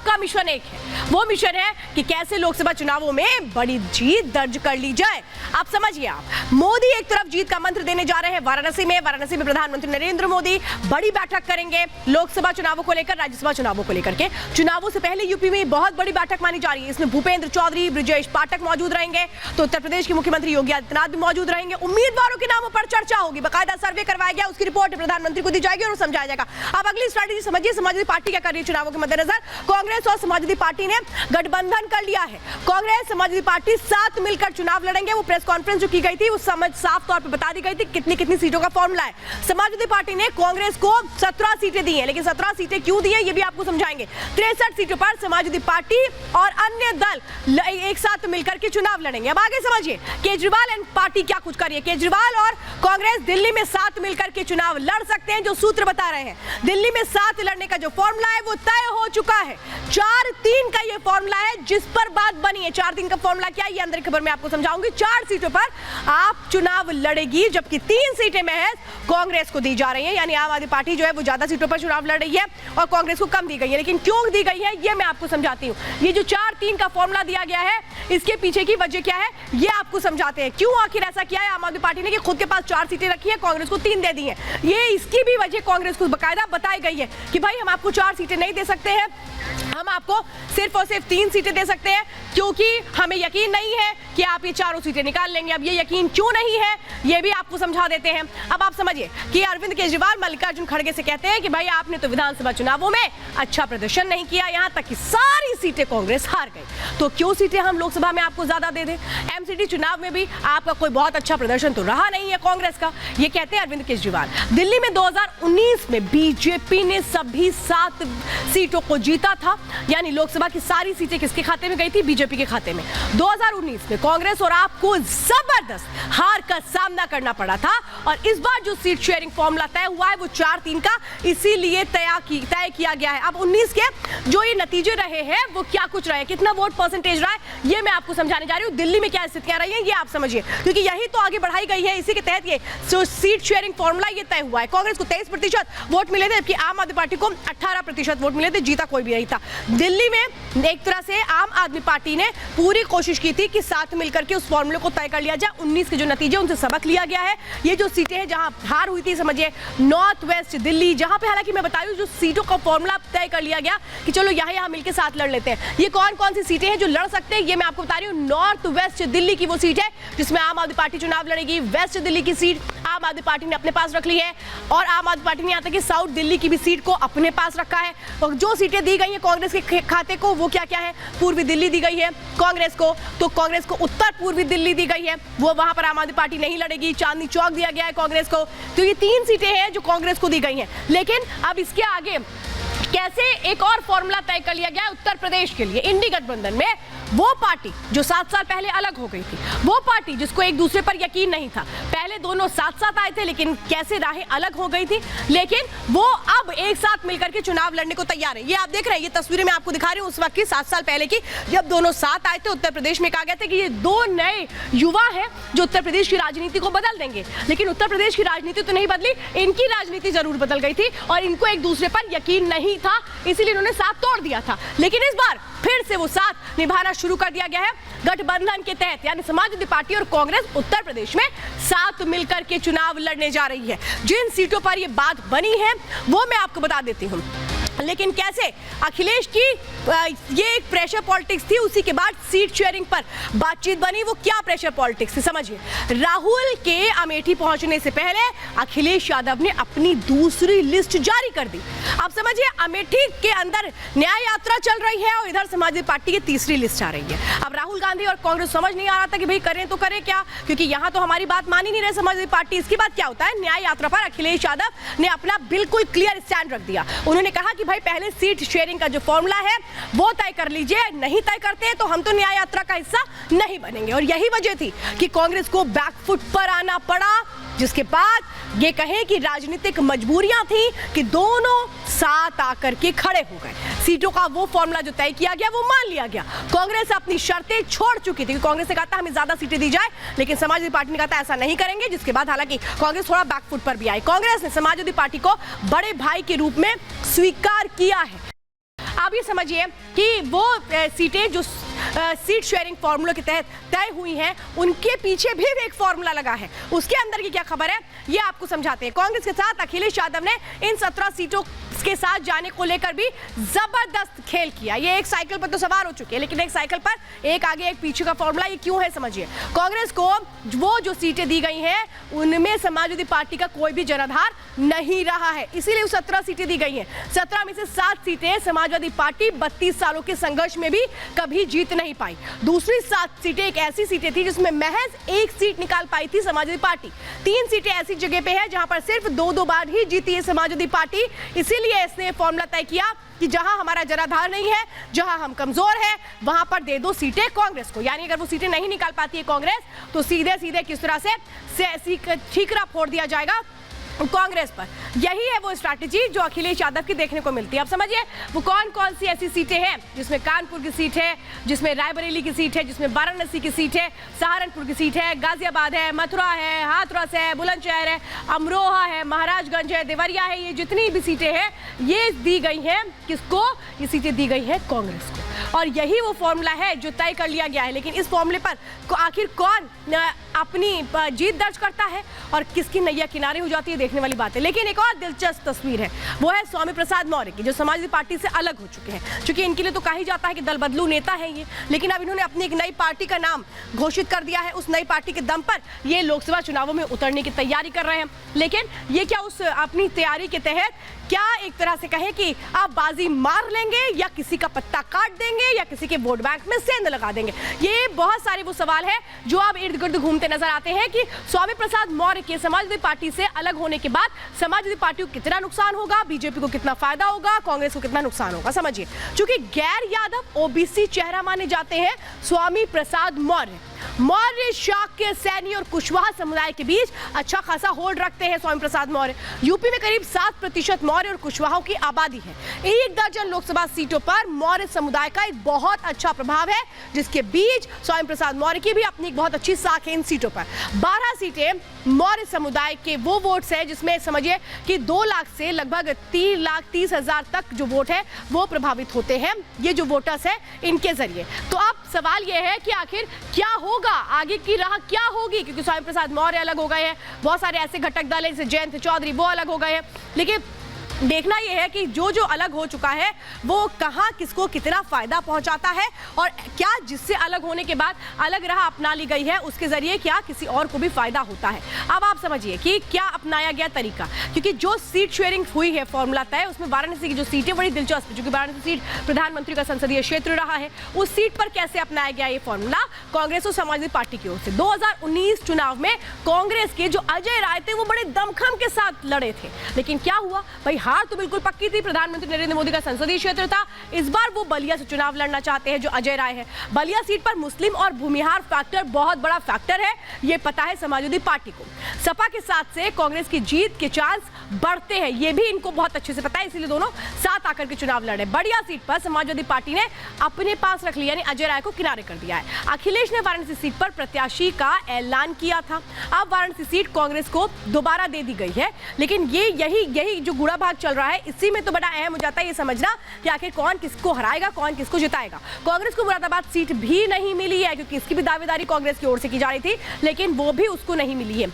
उनका मिशन एक है, वो मिशन है कि कैसे लोकसभा चुनावों में बड़ी जीत दर्ज कर ली जाए। आप समझिए, आप मोदी एक तरफ जीत का मंत्र देने जा रहे हैं वाराणसी में प्रधानमंत्री नरेंद्र मोदी बड़ी बैठक करेंगे लोकसभा चुनावों को लेकर, राज्यसभा चुनावों को लेकर के। चुनावों से पहले यूपी में बहुत बड़ी बैठक मानी जा रही है। इसमें भूपेंद्र चौधरी, ब्रजेश पाठक मौजूद रहेंगे, तो उत्तर प्रदेश के मुख्यमंत्री योगी आदित्यनाथ भी मौजूद रहेंगे। उम्मीदवारों के नामों पर चर्चा होगी, बाकायदा सर्वे करवाया गया, उसकी रिपोर्ट प्रधानमंत्री को दी जाएगी और समझाया जाएगा। अब अगली स्ट्रैटेजी समझिए, समाजवादी पार्टी क्या कर रही है चुनावों के मद्देनजर। कांग्रेस और समाजवादी पार्टी ने गठबंधन कर लिया है। कांग्रेस समाजवादी पार्टी साथ मिलकर चुनाव लड़ेंगे। वो प्रेस कॉन्फ्रेंस जो की गई थी, उस समय साफ तौर पर बता दी गई थी कितनी कितनी सीटों का फॉर्मूला है। समाजवादी पार्टी ने कांग्रेस को 17 सीटें दी हैं, लेकिन 17 सीटें क्यों दी हैं ये भी आपको समझाएंगे। 63 सीटों पर समाजवादी पार्टी और अन्य दल एक साथ मिलकर के चुनाव लड़ेंगे। अब आगे समझिए, केजरीवाल एंड पार्टी क्या कुछ कर रही है। केजरीवाल और कांग्रेस दिल्ली में साथ मिलकर के चुनाव लड़ सकते हैं, जो सूत्र बता रहे हैं। दिल्ली में साथ लड़ने का जो फॉर्मूला है वो तय हो चुका है। 4-3 का ये फॉर्मूला है जिस पर बात बनी है। 4-3 का फॉर्मूला क्या है ये अंदर खबर में आपको समझाऊंगी। 4 सीटों पर आप चुनाव लड़ेगी, जबकि 3 सीटें महज कांग्रेस को दी जा रही है। यानी आम आदमी पार्टी जो है वो ज्यादा सीटों पर चुनाव लड़ रही है और कांग्रेस को कम दी गई है। लेकिन क्यों दी गई है ये मैं आपको समझाती हूँ। ये जो 4-3 का फॉर्मूला दिया गया है, इसके पीछे की वजह क्या है ये आपको समझाते हैं। क्यों आखिर ऐसा किया है आम आदमी पार्टी ने कि खुद के पास 4 सीटें रखी है, कांग्रेस को 3 दे दी है। ये इसकी भी वजह कांग्रेस को बकायदा बताई गई है कि भाई हम आपको 4 सीटें नहीं दे सकते हैं, हम आपको सिर्फ और सिर्फ 3 सीटें दे सकते हैं, क्योंकि हमें यकीन नहीं है कि आप ये चारों सीटें निकाल लेंगे। अब ये यकीन क्यों नहीं है ये भी आपको समझा देते हैं। अब आप समझिए कि अरविंद केजरीवाल मल्लिकार्जुन खड़गे से कहते हैं कि भाई आपने तो विधानसभा चुनावों में अच्छा प्रदर्शन नहीं किया, यहां तक कि सारी सीटें कांग्रेस हार गई, तो क्यों सीटें हम लोकसभा में आपको ज्यादा दे दें। एमसीडी चुनाव में भी आपका कोई बहुत अच्छा प्रदर्शन तो रहा नहीं है कांग्रेस का, ये कहते हैं अरविंद केजरीवाल। दिल्ली में 2019 में बीजेपी ने सभी 7 सीटों को जीता था, यानी लोकसभा की सारी सीटें किसके खाते में गई थी, बीजेपी के खाते में। 2019 में कांग्रेस और आपको जबरदस्त हार का सामना करना पड़ा था, और इस बार जो सीट शेयरिंग फॉर्मूला तय हुआ है वो 4-3 का इसीलिए तय किया गया है। अब 19 के जो ये नतीजे रहे हैं वो क्या कुछ रहे, कितना वोट परसेंटेज रहा है ये मैं आपको समझाने जा रही हूँ। दिल्ली में क्या स्थितियां रही हैं ये आप समझिए, क्योंकि यही तो आगे बढ़ाई गई है। इसी के तहत ये जो सीट शेयरिंग फॉर्मूला ये तय हुआ है। कांग्रेस को 23% वोट मिले थे, जबकि आम आदमी पार्टी को 18% वोट मिले थे, जीता कोई भी नहीं था। दिल्ली में एक तरह से आम आदमी पार्टी ने पूरी कोशिश की थी कि साथ मिलकर के उस फॉर्मूले को तय कर लिया जाए। 19 के जो नतीजे उनसे सबक लिया गया है। ये जो सीटें हैं जहां हार हुई थी, समझिए नॉर्थ वेस्ट दिल्ली, जहां पे हालांकि मैं बता रही हूं जो सीटों का फॉर्मूला तय कर लिया गया कि चलो यहाँ मिलकर साथ लड़ लेते हैं। ये कौन कौन सी सीटें हैं जो लड़ सकते हैं ये मैं आपको बता रही हूँ। नॉर्थ वेस्ट दिल्ली की वो सीट है जिसमें आम आदमी पार्टी चुनाव लड़ेगी। वेस्ट दिल्ली की सीट आम आदमी पार्टी ने अपने पास रख ली है, और आम आदमी पार्टी ने यहाँ तक कि साउथ दिल्ली की भी सीट को अपने पास रखा है। और जो सीटें दी गई हैं कांग्रेस के खाते को वो क्या क्या है, पूर्वी दिल्ली दी गई है कांग्रेस को, तो कांग्रेस को उत्तर पूर्वी दिल्ली दी गई है, वो वहां पर आम आदमी पार्टी नहीं लड़ेगी। चांदनी चौक दिया गया है कांग्रेस को। तो ये 3 सीटें हैं जो कांग्रेस को दी गई हैं। लेकिन अब इसके आगे कैसे एक और फॉर्मूला तय कर लिया गया है उत्तर प्रदेश के लिए। इंडी गठबंधन में वो पार्टी जो 7 साल पहले अलग हो गई थी, वो पार्टी जिसको एक दूसरे पर यकीन नहीं था, पहले दोनों साथ-साथ आए थे लेकिन कैसे राहें अलग हो गई थी, लेकिन वो अब एक साथ मिलकर के चुनाव लड़ने को तैयार है। ये आप देख रहे हैं, ये तस्वीरें मैं आपको दिखा रही हूँ उस वक्त की 7 साल पहले की, जब दोनों साथ आए थे। उत्तर प्रदेश में कहा गया था कि ये 2 नए युवा हैं जो उत्तर प्रदेश की राजनीति को बदल देंगे, लेकिन उत्तर प्रदेश की राजनीति तो नहीं बदली, इनकी राजनीति जरूर बदल गई थी और इनको एक दूसरे पर यकीन नहीं था, इसीलिए इन्होंने साथ तोड़ दिया था। लेकिन इस बार फिर से वो साथ निभाना शुरू कर दिया गया है गठबंधन के तहत, यानी समाजवादी पार्टी और कांग्रेस उत्तर प्रदेश में साथ मिलकर के चुनाव लड़ने जा रही है। जिन सीटों पर ये बात बनी है वो मैं आपको बता देती हूँ। लेकिन कैसे अखिलेश की ये एक प्रेशर पॉलिटिक्स थी, उसी के बाद सीट शेयरिंग पर बातचीत बनी। वो क्या प्रेशर पॉलिटिक्स थी समझिए। राहुल के अमेठी पहुंचने से पहले अखिलेश यादव ने अपनी दूसरी लिस्ट जारी कर दी। अब समझिए अमेठी के अंदर न्याय यात्रा चल रही है और इधर समाजवादी पार्टी की तीसरी लिस्ट आ रही है। अब राहुल गांधी और कांग्रेस समझ नहीं आ रहा था कि भाई करें तो करें क्या, क्योंकि यहाँ तो हमारी बात मान ही नहीं रहे समाजवादी पार्टी। इसके बाद क्या होता है, न्याय यात्रा पर अखिलेश यादव ने अपना बिल्कुल क्लियर स्टैंड रख दिया। उन्होंने कहा कि भाई पहले सीट शेयरिंग का जो फॉर्मूला है वो तय कर लीजिए, नहीं तय करते तो हम तो न्याय यात्रा का हिस्सा नहीं बनेंगे। और यही वजह थी कि कांग्रेस को बैकफुट पर आना पड़ा, जिसके बाद ये कहें कि राजनीतिक मजबूरियां थी कि दोनों साथ आकर के खड़े हो गए। सीटों का वो फॉर्मूला जो तय किया गया वो मान लिया गया। कांग्रेस अपनी शर्तें छोड़ चुकी थी। कांग्रेस ने कहा था हमें ज्यादा सीटें दी जाए, लेकिन समाजवादी पार्टी ने कहा था ऐसा नहीं करेंगे, जिसके बाद हालांकि कांग्रेस थोड़ा बैकफुट पर भी आई। कांग्रेस ने समाजवादी पार्टी को बड़े भाई के रूप में स्वीकार किया है। अब ये समझिए कि वो सीटें जो सीट शेयरिंग फॉर्मूला के तहत तय हुई हैं, उनके पीछे भी एक फॉर्मूला लगा है। उसके अंदर की क्या खबर है ये आपको समझाते हैं। कांग्रेस के साथ अखिलेश यादव ने इन 17 सीटों के साथ जाने को लेकर भी जबरदस्त खेल किया। ये एक साइकिल पर तो सवार हो चुके हैं, लेकिन एक साइकिल पर एक आगे एक पीछे का फॉर्मूला ये क्यों है समझिए। कांग्रेस को वो जो सीटें दी गई हैं उनमें समाजवादी पार्टी का कोई भी जनाधार नहीं रहा है, इसीलिए 17 सीटें दी गई हैं। 17 में से 7 सीटें समाजवादी पार्टी 32 सालों के संघर्ष में भी कभी जीत नहीं पाई। दूसरी 7 सीटें एक ऐसी सीटें थी जिसमें महज 1 सीट निकाल पाई थी समाजवादी पार्टी। 3 सीटें ऐसी जगह पे है जहां पर सिर्फ 2-2 बार ही जीती है समाजवादी पार्टी। इसीलिए इसने फॉर्मूला तय किया कि जहां हमारा जनाधार नहीं है, जहां हम कमजोर हैं, वहां पर दे दो सीटें कांग्रेस को। यानी अगर वो सीटें नहीं निकाल पाती है कांग्रेस तो सीधे सीधे किस तरह से ठीकरा फोड़ दिया जाएगा कांग्रेस पर। यही है वो स्ट्रैटेजी जो अखिलेश यादव की देखने को मिलती है। अब समझिए वो कौन कौन सी ऐसी सीटें हैं जिसमें कानपुर की सीट है, जिसमें रायबरेली की सीट है, जिसमें वाराणसी की सीट है, सहारनपुर की सीट है, गाजियाबाद है, मथुरा है, हाथरस है, बुलंदशहर है, अमरोहा है, महाराजगंज है, देवरिया है। ये जितनी भी सीटें हैं ये दी गई हैं किसको? ये सीटें दी गई हैं कांग्रेस को। और यही वो फॉर्मूला है जो तय कर लिया गया है। लेकिन इस फॉर्मूले पर आखिर कौन अपनी जीत दर्ज करता है और किसकी नैया किनारे हो जाती है देखने वाली बात है। लेकिन एक और दिलचस्प तस्वीर है, वो है स्वामी प्रसाद मौर्य की, जो समाजवादी पार्टी से अलग हो चुके हैं। क्योंकि इनके लिए तो कहा ही जाता है कि दल बदलू नेता है ये, लेकिन अब इन्होंने अपनी एक नई पार्टी का नाम घोषित कर दिया है। उस नई पार्टी के दम पर ये लोकसभा चुनावों में उतरने की तैयारी कर रहे हैं। लेकिन ये क्या उस अपनी तैयारी के तहत क्या एक तरह से कहें कि आप बाजी मार लेंगे या किसी का पत्ता काट देंगे या किसी के वोट बैंक में सेंध लगा देंगे? ये बहुत सारे वो सवाल है जो अब इर्द गिर्द घूमते नजर आते हैं कि स्वामी प्रसाद मौर्य के समाजवादी पार्टी से अलग होने के बाद समाजवादी पार्टी को कितना नुकसान होगा, बीजेपी को कितना फायदा होगा, कांग्रेस को कितना नुकसान होगा समझिए। क्योंकि गैर यादव ओबीसी चेहरा माने जाते हैं स्वामी प्रसाद मौर्य। मौर्य, शाक्य, सैनी और कुशवाहा समुदाय के बीच अच्छा खासा होल्ड रखते हैं स्वामी प्रसाद मौर्य। यूपी में करीब 7% मौर्य और कुशवाहाओं की आबादी है। 1 दर्जन लोकसभा सीटों पर मौर्य समुदाय का एक बहुत अच्छा प्रभाव है, जिसके बीच स्वामी प्रसाद मौर्य की भी अपनी एक बहुत अच्छी साख है इन सीटों पर। 12 सीटें मौर्य समुदाय के वो वोट्स है जिसमें समझिए कि 2 लाख से लगभग 3,30,000 तक जो वोट है वो प्रभावित होते हैं, ये जो वोटर्स है इनके जरिए। तो अब सवाल ये है कि आखिर क्या होगा, आगे की राह क्या होगी? क्योंकि स्वामी प्रसाद मौर्य अलग हो गए हैं, बहुत सारे ऐसे घटक दल हैं जैसे जयंत चौधरी वो अलग हो गए हैं। लेकिन देखना यह है कि जो अलग हो चुका है वो कहां किसको कितना फायदा पहुंचाता है और क्या जिससे अलग होने के बाद अलग राह अपना ली गई है उसके जरिए क्या किसी और को भी फायदा होता है। अब आप समझिए कि क्या अपनाया गया तरीका, क्योंकि जो सीट शेयरिंग हुई है फॉर्मूला तय, उसमें वाराणसी की जो सीट है बड़ी दिलचस्प है, क्योंकि वाराणसी सीट प्रधानमंत्री का संसदीय क्षेत्र रहा है। उस सीट पर कैसे अपनाया गया ये फॉर्मूला कांग्रेस और समाजवादी पार्टी की ओर से। 2019 चुनाव में कांग्रेस के जो अजय राय थे वो बड़े दमखम के साथ लड़े थे, लेकिन क्या हुआ भाई, हार तो बिल्कुल पक्की थी। प्रधानमंत्री नरेंद्र मोदी का संसदीय क्षेत्र था। इस बार वो बलिया से चुनाव लड़ना चाहते हैं जो अजय राय है। बलिया सीट पर मुस्लिम और भूमिहार फैक्टर बहुत बड़ा फैक्टर है, ये पता है समाजवादी पार्टी को। सपा के साथ से कांग्रेस की जीत के चांस बढ़ते हैं, ये भी इनको बहुत अच्छे से पता है, इसलिए दोनों साथ आकर के चुनाव लड़े। बलिया सीट पर समाजवादी पार्टी ने अपने पास रख लिया, यानी अजय राय को किनारे कर दिया है। अखिलेश ने वाराणसी सीट पर प्रत्याशी का ऐलान किया था। अब वाराणसी सीट कांग्रेस को दोबारा दे दी गई है, लेकिन यही जो गुड़ा भाग चल रहा है इसी में तो बड़ा अहम हो जाता है ये समझना कि आखिर कौन किसको हराएगा, कौन किसको जिताएगा। कांग्रेस को मुरादाबाद सीट भी नहीं मिली है, क्योंकि इसकी भी दावेदारी कांग्रेस की ओर से की जा रही थी, लेकिन वो भी उसको नहीं मिली है।